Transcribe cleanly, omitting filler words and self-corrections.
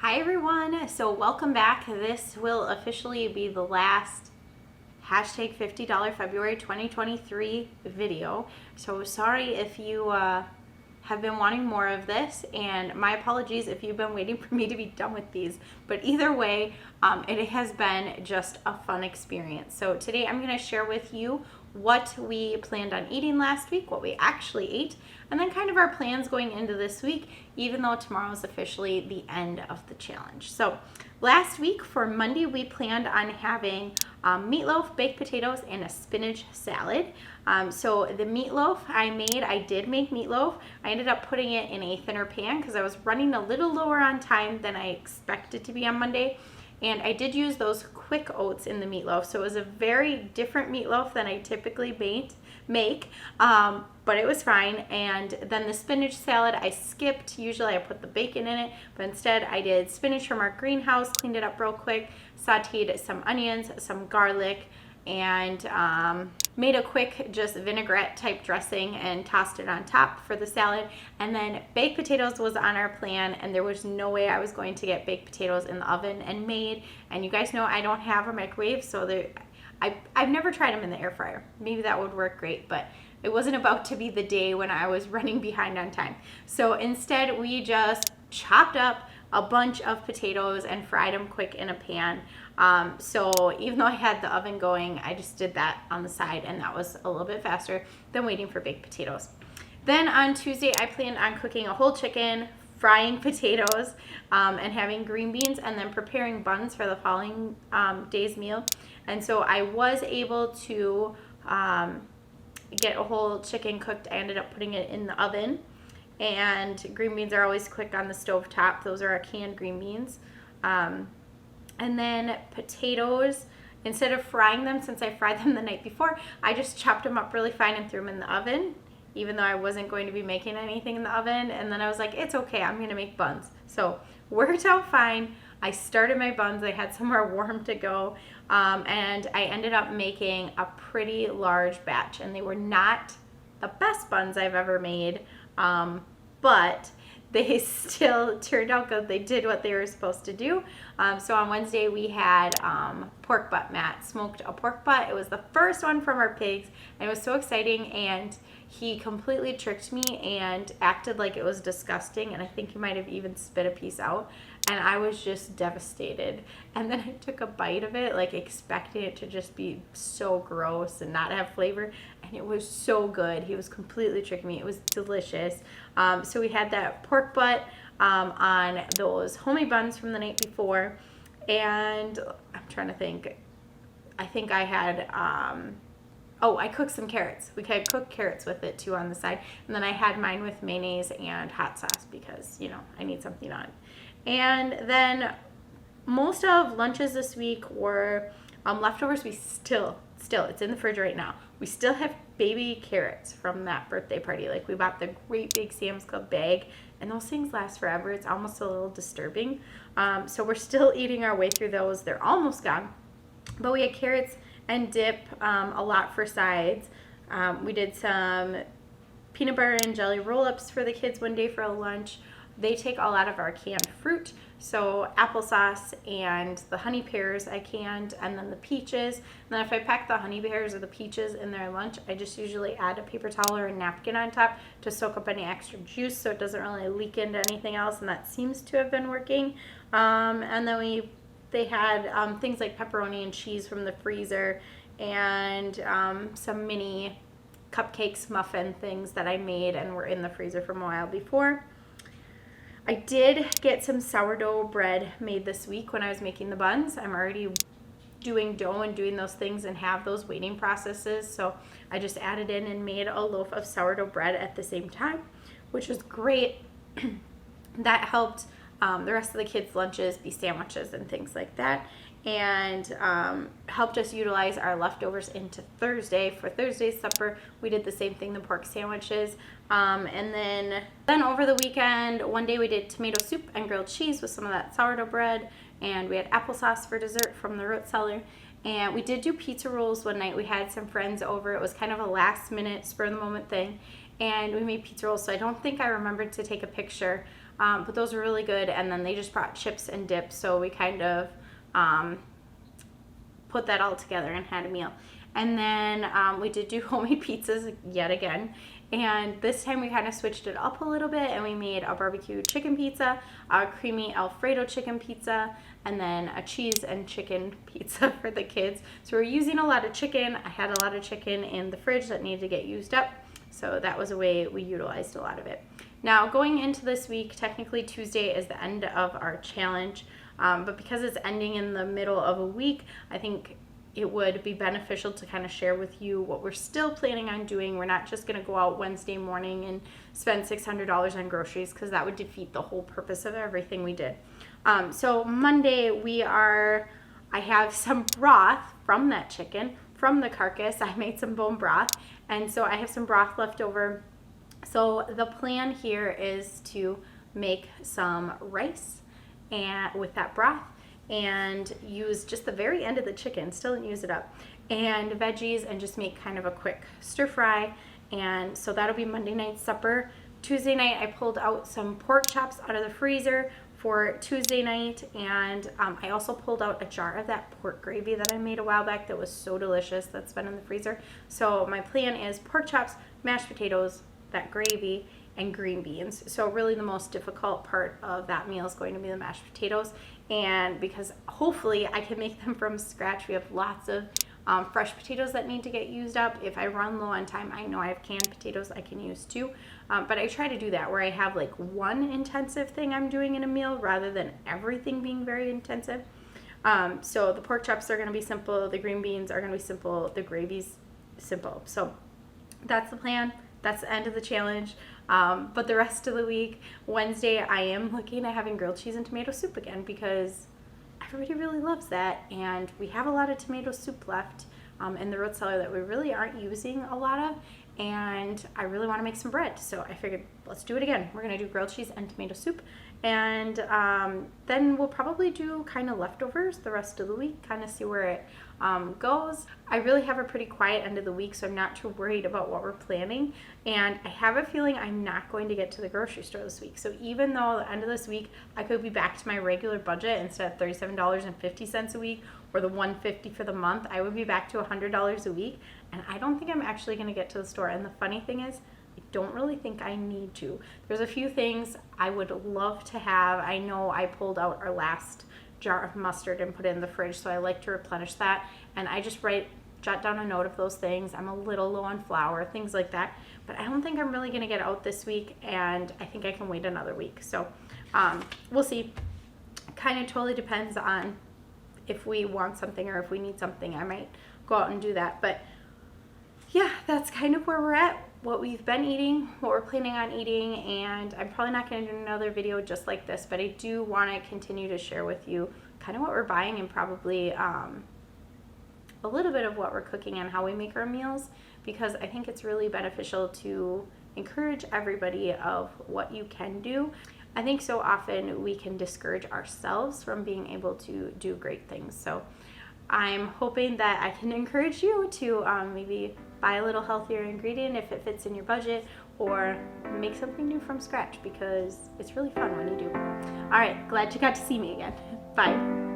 Hi everyone, so welcome back. This will officially be the last hashtag $50 February 2023 video. So sorry if you have been wanting more of this, and my apologies if you've been waiting for me to be done with these. But either way, it has been just a fun experience. So today I'm going to share with you what we planned on eating last week, what we actually ate, and then kind of our plans going into this week, even though tomorrow is officially the end of the challenge. So last week for Monday, we planned on having meatloaf, baked potatoes, and a spinach salad. So the meatloaf I did make meatloaf. I ended up putting it in a thinner pan because I was running a little lower on time than I expected to be on Monday. And I did use those quick oats in the meatloaf, so it was a very different meatloaf than I typically make, but it was fine. And then the spinach salad I skipped. Usually I put the bacon in it, but instead I did spinach from our greenhouse, cleaned it up real quick, sauteed some onions, some garlic, and made a quick just vinaigrette type dressing and tossed it on top for the salad. And then baked potatoes was on our plan, and there was no way I was going to get baked potatoes in the oven and made. And you guys know I don't have a microwave, so I've never tried them in the air fryer. Maybe that would work great, but it wasn't about to be the day when I was running behind on time. So instead we just chopped up a bunch of potatoes and fried them quick in a pan. So even though I had the oven going, I just did that on the side, and that was a little bit faster than waiting for baked potatoes. Then on Tuesday, I planned on cooking a whole chicken, frying potatoes, and having green beans, and then preparing buns for the following day's meal. And so I was able to get a whole chicken cooked. I ended up putting it in the oven. And green beans are always quick on the stove top. Those are our canned green beans. And then potatoes, instead of frying them, since I fried them the night before, I just chopped them up really fine and threw them in the oven, even though I wasn't going to be making anything in the oven. And then I was like, it's okay, I'm going to make buns. So worked out fine. I started my buns. I had somewhere warm to go. And I ended up making a pretty large batch. And they were not the best buns I've ever made. But they still turned out good. They did what they were supposed to do. So on Wednesday we had pork butt. Matt smoked a pork butt. It was the first one from our pigs, and it was so exciting. And he completely tricked me and acted like it was disgusting, and I think he might have even spit a piece out. And I was just devastated. And then I took a bite of it, like expecting it to just be so gross and not have flavor. And it was so good. He was completely tricking me. It was delicious. So we had that pork butt on those homemade buns from the night before. And I'm trying to think. I think I had, I cooked some carrots. We could cook carrots with it too on the side. And then I had mine with mayonnaise and hot sauce because, I need something on. And then most of lunches this week were leftovers. We still, it's in the fridge right now. We still have baby carrots from that birthday party. Like, we bought the great big Sam's Club bag, and those things last forever. It's almost a little disturbing. So we're still eating our way through those. They're almost gone. But we had carrots and dip, a lot for sides. We did some peanut butter and jelly roll-ups for the kids one day for a lunch. They take a lot of our canned fruit, so applesauce and the honey pears I canned, and then the peaches. And then if I pack the honey pears or the peaches in their lunch, I just usually add a paper towel or a napkin on top to soak up any extra juice so it doesn't really leak into anything else, and that seems to have been working. And then they had things like pepperoni and cheese from the freezer, and some mini cupcakes, muffin things that I made and were in the freezer from a while before. I did get some sourdough bread made this week when I was making the buns. I'm already doing dough and doing those things and have those waiting processes. So I just added in and made a loaf of sourdough bread at the same time, which was great. That helped the rest of the kids' lunches be sandwiches and things like that. And helped us utilize our leftovers into Thursday. For Thursday's supper, we did the same thing, the pork sandwiches. And then over the weekend, one day we did tomato soup and grilled cheese with some of that sourdough bread. And we had applesauce for dessert from the root cellar. And we did do pizza rolls one night. We had some friends over. It was kind of a last minute, spur of the moment thing. And we made pizza rolls, so I don't think I remembered to take a picture but those were really good. And then they just brought chips and dips, so we kind of put that all together and had a meal. And then we did do homemade pizzas yet again. And this time we kind of switched it up a little bit, and we made a barbecue chicken pizza, a creamy Alfredo chicken pizza, and then a cheese and chicken pizza for the kids. So we're using a lot of chicken. I had a lot of chicken in the fridge that needed to get used up. So that was a way we utilized a lot of it. Now going into this week, technically Tuesday is the end of our challenge. But because it's ending in the middle of a week, I think it would be beneficial to kind of share with you what we're still planning on doing. We're not just going to go out Wednesday morning and spend $600 on groceries, because that would defeat the whole purpose of everything we did. So Monday I have some broth from that chicken, from the carcass. I made some bone broth, and so I have some broth left over. So the plan here is to make some rice and with that broth, and use just the very end of the chicken, still didn't use it up, and veggies, and just make kind of a quick stir fry. And so that'll be Monday night's supper. Tuesday night I pulled out some pork chops out of the freezer for Tuesday night, and I also pulled out a jar of that pork gravy that I made a while back that was so delicious, that's been in the freezer. So my plan is pork chops, mashed potatoes, that gravy, and green beans. So really the most difficult part of that meal is going to be the mashed potatoes, and because hopefully I can make them from scratch. We have lots of fresh potatoes that need to get used up. If I run low on time, I know I have canned potatoes I can use too, but I try to do that where I have like one intensive thing I'm doing in a meal rather than everything being very intensive. So the pork chops are going to be simple, the green beans are going to be simple, the gravy's simple. So that's the plan. That's the end of the challenge. But the rest of the week, Wednesday, I am looking at having grilled cheese and tomato soup again, because everybody really loves that, and we have a lot of tomato soup left in the root cellar that we really aren't using a lot of, and I really want to make some bread, so I figured let's do it again. We're going to do grilled cheese and tomato soup, and then we'll probably do kind of leftovers the rest of the week, kind of see where it goes. I really have a pretty quiet end of the week, so I'm not too worried about what we're planning, and I have a feeling I'm not going to get to the grocery store this week. So even though the end of this week I could be back to my regular budget instead of $37.50 a week or the $150 for the month, I would be back to $100 a week, and I don't think I'm actually going to get to the store. And the funny thing is, I don't really think I need to. There's a few things I would love to have. I know I pulled out our last jar of mustard and put it in the fridge, so I like to replenish that, and I just jot down a note of those things. I'm a little low on flour, things like that, but I don't think I'm really going to get out this week, and I think I can wait another week. So we'll see. Kind of totally depends on if we want something or if we need something. I might go out and do that, but yeah, that's kind of where we're at, what we've been eating, what we're planning on eating, and I'm probably not going to do another video just like this, but I do want to continue to share with you kind of what we're buying, and probably a little bit of what we're cooking and how we make our meals, because I think it's really beneficial to encourage everybody of what you can do. I think so often we can discourage ourselves from being able to do great things. So I'm hoping that I can encourage you to maybe buy a little healthier ingredient if it fits in your budget, or make something new from scratch, because it's really fun when you do. All right, glad you got to see me again. Bye.